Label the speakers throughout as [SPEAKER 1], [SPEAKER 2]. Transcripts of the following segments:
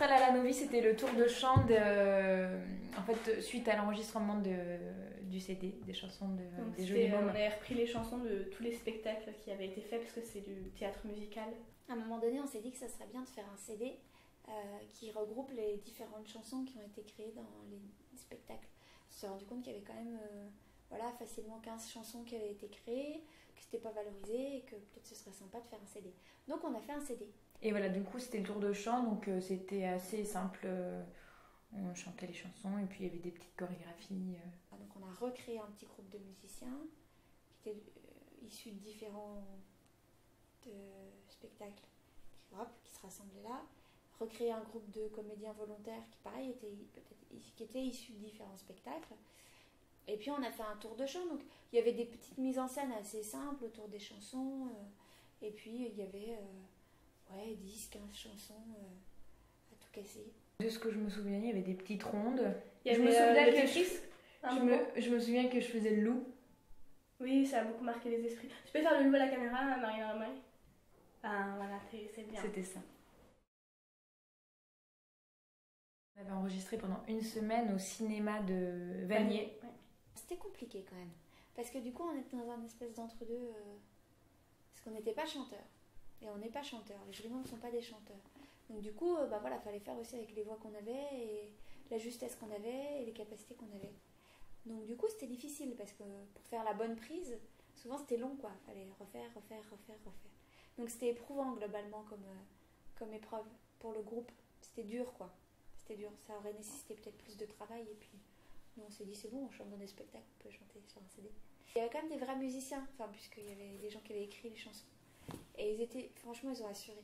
[SPEAKER 1] Astral à la Novice, c'était le tour de chant en fait, suite à l'enregistrement du CD, des chansons des Jolis Mômes.
[SPEAKER 2] On avait repris les chansons de tous les spectacles qui avaient été faits parce que c'est du théâtre musical.
[SPEAKER 3] À un moment donné, on s'est dit que ça serait bien de faire un CD qui regroupe les différentes chansons qui ont été créées dans les spectacles. On s'est rendu compte qu'il y avait quand même facilement 15 chansons qui avaient été créées, que c'était pas valorisé et que peut-être ce serait sympa de faire un CD. Donc on a fait un CD.
[SPEAKER 1] Et voilà, du coup c'était le tour de chant, donc c'était assez simple. On chantait les chansons et puis il y avait des petites chorégraphies.
[SPEAKER 3] Donc on a recréé un petit groupe de musiciens qui étaient issus de différents spectacles qui se rassemblaient là. Recréé un groupe de comédiens volontaires qui pareil qui étaient issus de différents spectacles. Et puis on a fait un tour de chant, donc il y avait des petites mises en scène assez simples autour des chansons. Et puis il y avait 10-15 chansons à tout casser.
[SPEAKER 1] De ce que je me souviens, il y avait des petites rondes.
[SPEAKER 2] Je
[SPEAKER 1] me souviens que je faisais le loup.
[SPEAKER 2] Oui, ça a beaucoup marqué les esprits. Tu peux faire le loup à la caméra, Marina? Ah voilà, c'est bien.
[SPEAKER 1] C'était ça. On avait enregistré pendant une semaine au cinéma de Vanier.
[SPEAKER 3] Ouais. C'était compliqué quand même. Parce que du coup, on était dans un espèce d'entre-deux. Parce qu'on n'était pas chanteurs. Et on n'est pas chanteurs. Les Jolis Mômes ne sont pas des chanteurs. Donc du coup, fallait faire aussi avec les voix qu'on avait et la justesse qu'on avait et les capacités qu'on avait. Donc du coup, c'était difficile parce que pour faire la bonne prise, souvent c'était long quoi. Fallait refaire. Donc c'était éprouvant globalement comme épreuve pour le groupe. C'était dur quoi. C'était dur. Ça aurait nécessité peut-être plus de travail et puis nous on s'est dit c'est bon, on chante dans des spectacles, on peut chanter sur un CD. Il y avait quand même des vrais musiciens, puisqu'il y avait des gens qui avaient écrit les chansons. Et franchement, ils ont assuré.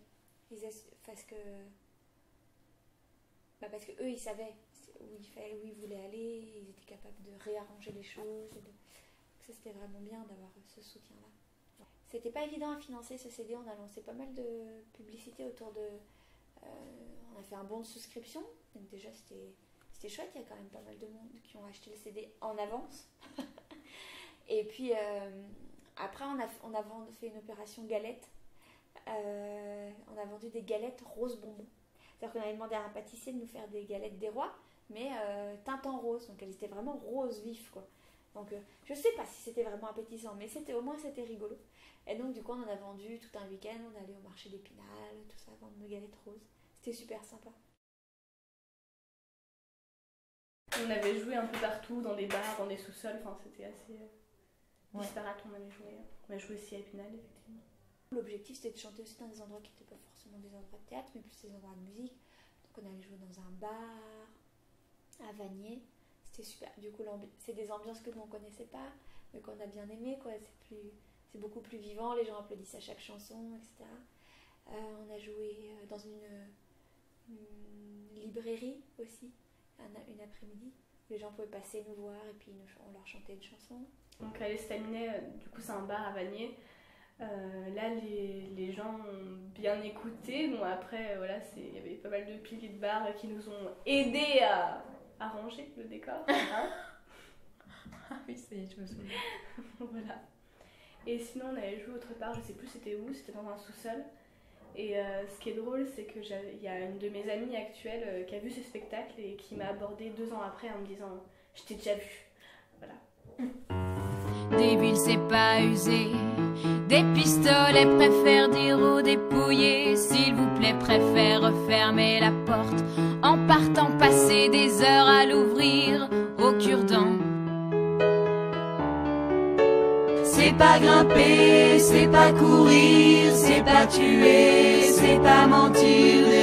[SPEAKER 3] Parce que eux, ils savaient où ils voulaient aller, ils étaient capables de réarranger les choses. Ça, c'était vraiment bien d'avoir ce soutien-là. C'était pas évident à financer ce CD, on a lancé pas mal de publicité autour de... on a fait un bon de souscription, donc déjà c'était chouette, il y a quand même pas mal de monde qui ont acheté le CD en avance. Et puis après on a fait une opération galette. On a vendu des galettes rose bonbons. C'est-à-dire qu'on avait demandé à un pâtissier de nous faire des galettes des rois, mais teintes en rose. Donc elles étaient vraiment rose vif, quoi. Donc je sais pas si c'était vraiment appétissant, mais au moins c'était rigolo. Et donc du coup on en a vendu tout un week-end. On allait au marché d'Épinal, tout ça, vendre nos galettes roses. C'était super sympa.
[SPEAKER 2] On avait joué un peu partout, dans des bars, dans des sous-sols. Enfin c'était assez disparate. On a joué aussi à Épinal, effectivement.
[SPEAKER 3] L'objectif c'était de chanter aussi dans des endroits qui n'étaient pas forcément des endroits de théâtre, mais plus des endroits de musique. Donc on allait jouer dans un bar à Vanier. C'était super. Du coup, c'est des ambiances que nous on connaissait pas, mais qu'on a bien aimé, quoi. C'est beaucoup plus vivant. Les gens applaudissent à chaque chanson, etc. On a joué dans une librairie aussi, une après-midi. Les gens pouvaient passer nous voir et puis on leur chantait une chanson.
[SPEAKER 2] Donc à l'Estaminet, du coup c'est un bar à Vanier. Là les gens ont bien écouté. Bon après il y avait pas mal de piliers de bar qui nous ont aidés à ranger le décor. Hein.
[SPEAKER 1] Ah oui, je me souviens.
[SPEAKER 2] Voilà. Et sinon on avait joué autre part, je sais plus c'était où, c'était dans un sous-sol. Et ce qui est drôle, c'est que il y a une de mes amies actuelles qui a vu ce spectacle et qui m'a abordé 2 ans après en me disant « Je t'ai déjà vu ». Voilà.
[SPEAKER 4] Des villes c'est pas usé, des pistolets préfèrent dire aux dépouillés, s'il vous plaît préfère refermer la porte, en partant passer des heures à l'ouvrir au cure-dent.
[SPEAKER 5] C'est pas grimper, c'est pas courir, c'est pas tuer, c'est pas mentir.